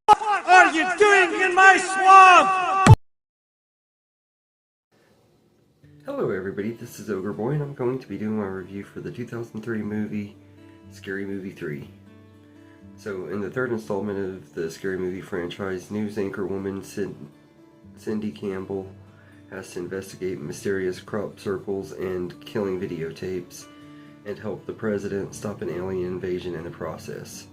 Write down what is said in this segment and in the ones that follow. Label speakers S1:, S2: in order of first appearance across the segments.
S1: What are you doing in my swamp?
S2: Hello everybody, this is Ogre Boy and I'm going to be doing my review for the 2003 movie Scary Movie 3. So in the third installment of the Scary Movie franchise, news anchor woman Cindy Campbell has to investigate mysterious crop circles and killing videotapes and help the president stop an alien invasion in the process.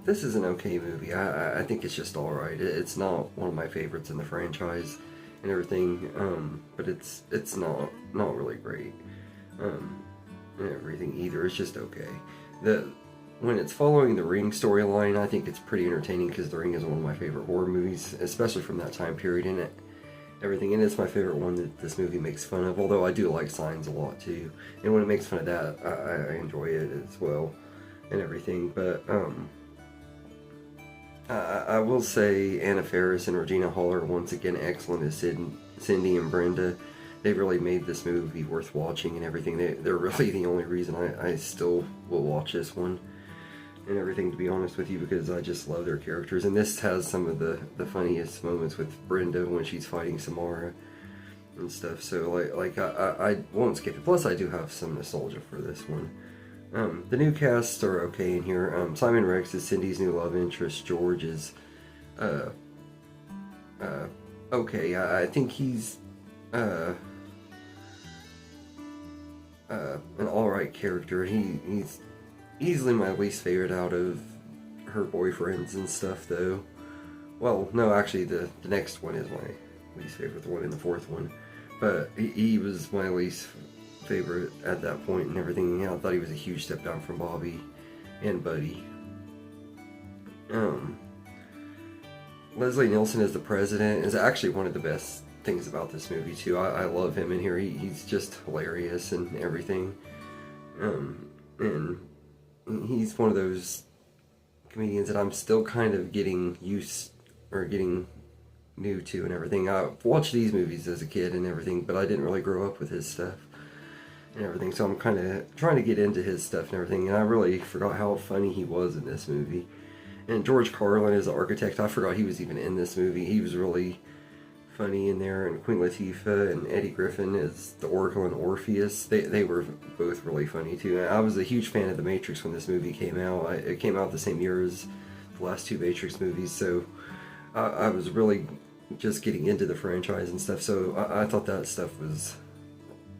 S2: This is an okay movie. I think it's just alright. It's not one of my favorites in the franchise and everything, but it's not really great, and everything either. It's just okay. When it's following the Ring storyline, I think it's pretty entertaining because the Ring is one of my favorite horror movies, especially from that time period in it. Everything, and it's my favorite one that this movie makes fun of, although I do like Signs a lot too, and when it makes fun of that, I enjoy it as well, and everything. But I will say Anna Faris and Regina Hall are once again excellent as Cindy and Brenda. They really made this movie worth watching and everything. They're really the only reason I still will watch this one and everything, to be honest with you, because I just love their characters. And this has some of the funniest moments with Brenda when she's fighting Samara and stuff. So I won't skip it. Plus I do have some nostalgia for this one. The new casts are okay in here. Simon Rex is Cindy's new love interest. George is okay. I think he's an alright character. He's easily my least favorite out of her boyfriends and stuff, though. Well, no, actually, the next one is my least favorite, the one in the fourth one. But he was my least favorite at that point and everything. I thought he was a huge step down from Bobby and Buddy. Leslie Nielsen as the president is actually one of the best things about this movie, too. I love him in here. He's just hilarious and everything. And he's one of those comedians that I'm still kind of getting new to and everything. I watched these movies as a kid and everything, but I didn't really grow up with his stuff and everything, so I'm kind of trying to get into his stuff and everything, and I really forgot how funny he was in this movie. And George Carlin as the architect, I forgot he was even in this movie. He was really funny in there, and Queen Latifah and Eddie Griffin as the Oracle and Orpheus. They were both really funny too. I was a huge fan of The Matrix when this movie came out. It came out the same year as the last two Matrix movies, so I was really just getting into the franchise and stuff, so I thought that stuff was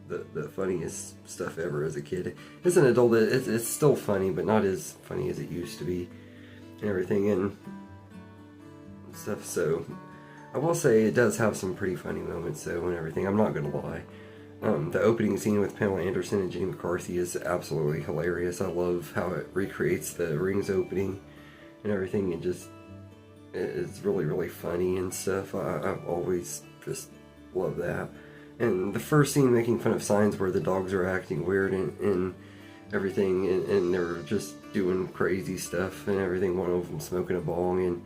S2: the funniest stuff ever as a kid. As an adult, it's still funny, but not as funny as it used to be and everything and stuff, so I will say it does have some pretty funny moments though and everything, I'm not gonna lie. The opening scene with Pamela Anderson and Jenny McCarthy is absolutely hilarious. I love how it recreates the Ring's opening and everything, and just it's really funny and stuff. I've always just loved that. And the first scene making fun of Signs, where the dogs are acting weird and everything, and they're just doing crazy stuff and everything. One of them smoking a bong, and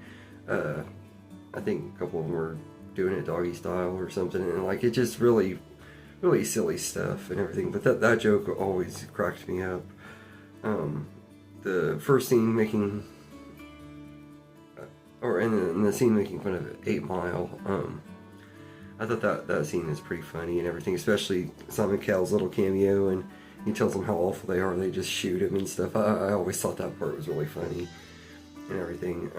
S2: I think a couple of them were doing it doggy style or something, and like, it just really silly stuff and everything. But that joke always cracked me up. The first scene making, or in the scene making fun of 8 Mile, I thought that scene is pretty funny and everything, especially Simon Cowell's little cameo, and he tells them how awful they are, they just shoot him and stuff. I always thought that part was really funny and everything.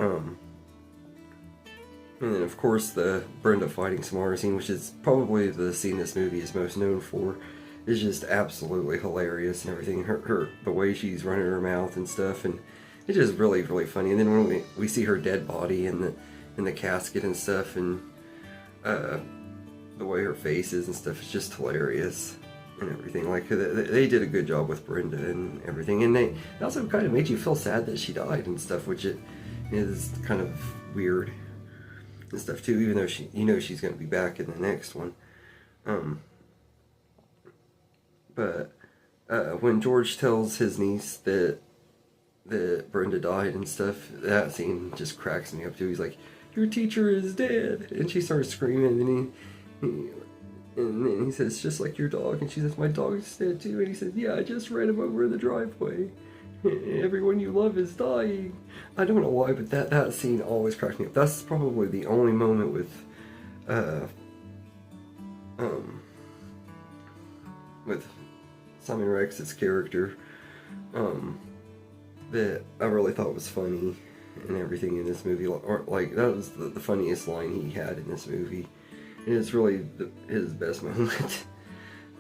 S2: And then, of course, the Brenda fighting Samara scene, which is probably the scene this movie is most known for, is just absolutely hilarious and everything. The way she's running her mouth and stuff, and it's just really funny. And then when we see her dead body in the casket and stuff, and the way her face is and stuff, it's just hilarious and everything. Like, they did a good job with Brenda and everything, and they also kind of made you feel sad that she died and stuff, which it is kind of weird and stuff too, even though she's going to be back in the next one. But when George tells his niece that Brenda died and stuff, that scene just cracks me up too. He's like, "Your teacher is dead," and she starts screaming, and And then he says, just like your dog. And she says, my dog's dead too. And he says, yeah, I just ran him over in the driveway. Everyone you love is dying. I don't know why, but that scene always cracks me up. That's probably the only moment with Simon Rex's character that I really thought was funny and everything in this movie. Or, like, that was the funniest line he had in this movie. And it's really his best moment.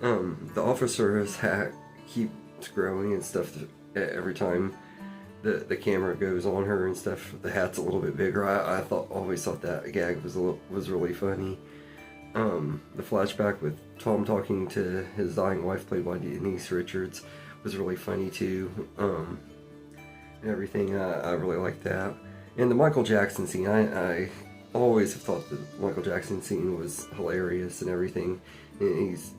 S2: The officer's hat keeps growing and stuff every time the camera goes on her and stuff. The hat's a little bit bigger. I always thought that gag was really funny. The flashback with Tom talking to his dying wife, played by Denise Richards, was really funny too. And everything, I really liked that. And the Michael Jackson scene, I always have thought the Michael Jackson scene was hilarious and everything. And he's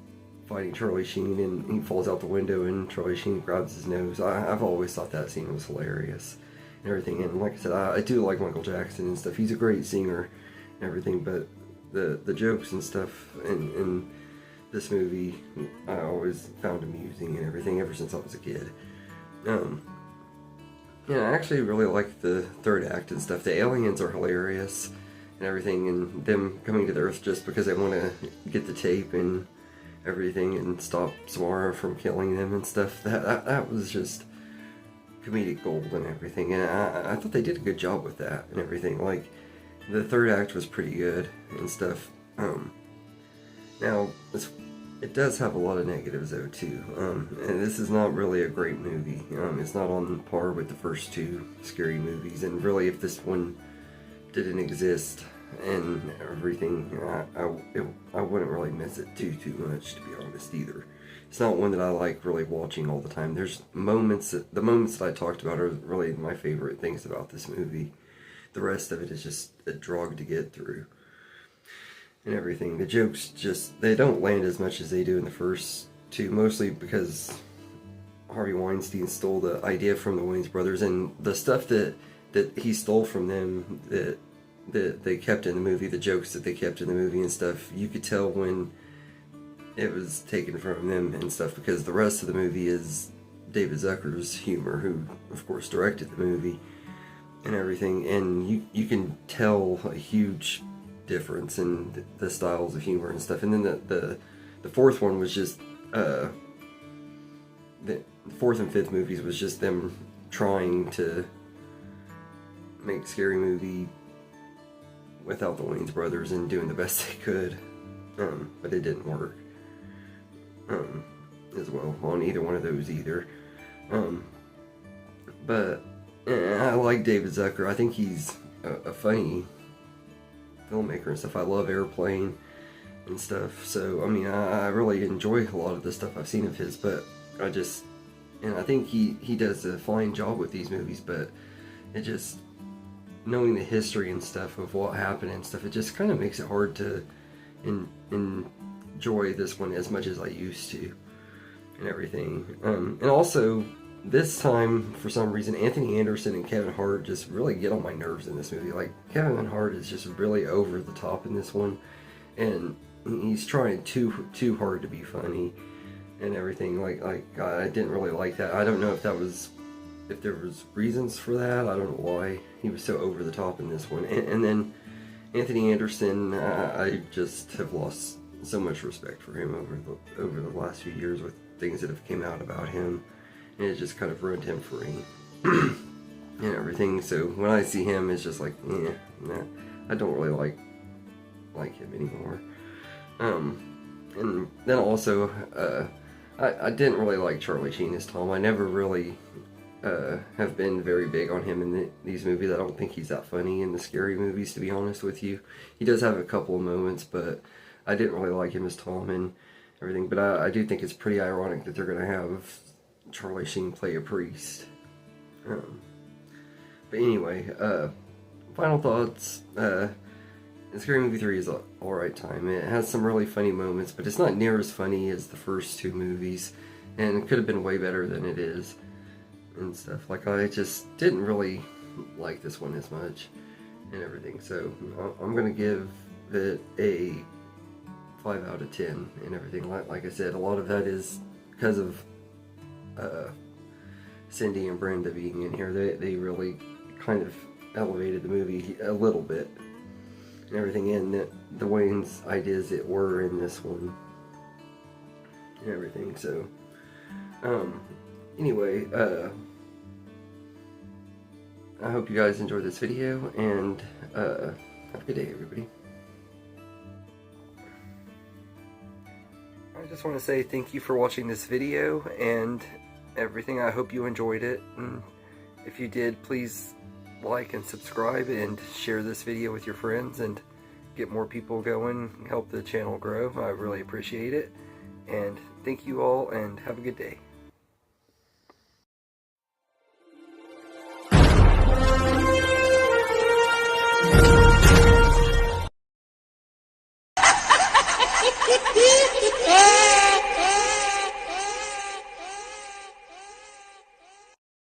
S2: fighting Charlie Sheen and he falls out the window and Charlie Sheen grabs his nose. I've always thought that scene was hilarious and everything. And like I said, I do like Michael Jackson and stuff. He's a great singer and everything, but the jokes and stuff in this movie I always found amusing and everything ever since I was a kid. Yeah, I actually really like the third act and stuff. The aliens are hilarious and everything, and them coming to the Earth just because they want to get the tape and everything and stop Samara from killing them and stuff. That was just comedic gold and everything, and I thought they did a good job with that and everything. Like, the third act was pretty good and stuff. Now, it does have a lot of negatives though too, and this is not really a great movie. It's not on par with the first two scary movies, and really if this one didn't exist and everything, I wouldn't really miss it too much, to be honest, either. It's not one that I like really watching all the time. There's moments the moments that I talked about are really my favorite things about this movie. The rest of it is just a drug to get through and everything. The jokes they don't land as much as they do in the first two, mostly because Harvey Weinstein stole the idea from the Wayans brothers, and the stuff that he stole from them that they kept in the movie, the jokes that they kept in the movie and stuff, you could tell when it was taken from them and stuff, because the rest of the movie is David Zucker's humor, who of course directed the movie and everything, and you can tell a huge difference in the styles of humor and stuff. And then the fourth one was just the fourth and fifth movies was just them trying to make Scary Movie without the Wayans brothers and doing the best they could, but it didn't work as well on either one of those either. But I like David Zucker. I think he's a funny filmmaker and stuff. I love Airplane and stuff. So, I mean, I really enjoy a lot of the stuff I've seen of his, but I think he does a fine job with these movies, but it just, knowing the history and stuff of what happened and stuff, it just kind of makes it hard to enjoy this one as much as I used to and everything. And also, this time, for some reason, Anthony Anderson and Kevin Hart just really get on my nerves in this movie. Like, Kevin Hart is just really over the top in this one, and he's trying too hard to be funny and everything. Like I didn't really like that. I don't know if there was reasons for that. I don't know why he was so over the top in this one. And then Anthony Anderson, I just have lost so much respect for him over the last few years with things that have came out about him. And it just kind of ruined him for me and everything. So when I see him, it's just like, nah, I don't really like him anymore. And then also, I didn't really like Charlie Sheen as Tom. I never really have been very big on him in these movies. I don't think he's that funny in the scary movies, to be honest with you. He does have a couple of moments, but I didn't really like him as Tom and everything. But I do think it's pretty ironic that they're going to have Charlie Sheen play a priest. But anyway, final thoughts. Scary Movie 3 is an alright time. It has some really funny moments, but it's not near as funny as the first two movies, and it could have been way better than it is and stuff. Like, I just didn't really like this one as much and everything. So I'm gonna give it a 5 out of 10 and everything. Like I said, a lot of that is because of Cindy and Brenda being in here. They really kind of elevated the movie a little bit and everything, and the Wayans' ideas that were in this one and everything. So anyway, I hope you guys enjoyed this video, and have a good day, everybody. I just want to say thank you for watching this video and everything. I hope you enjoyed it, and if you did, please like and subscribe and share this video with your friends and get more people going, help the channel grow. I really appreciate it, and thank you all, and have a good day.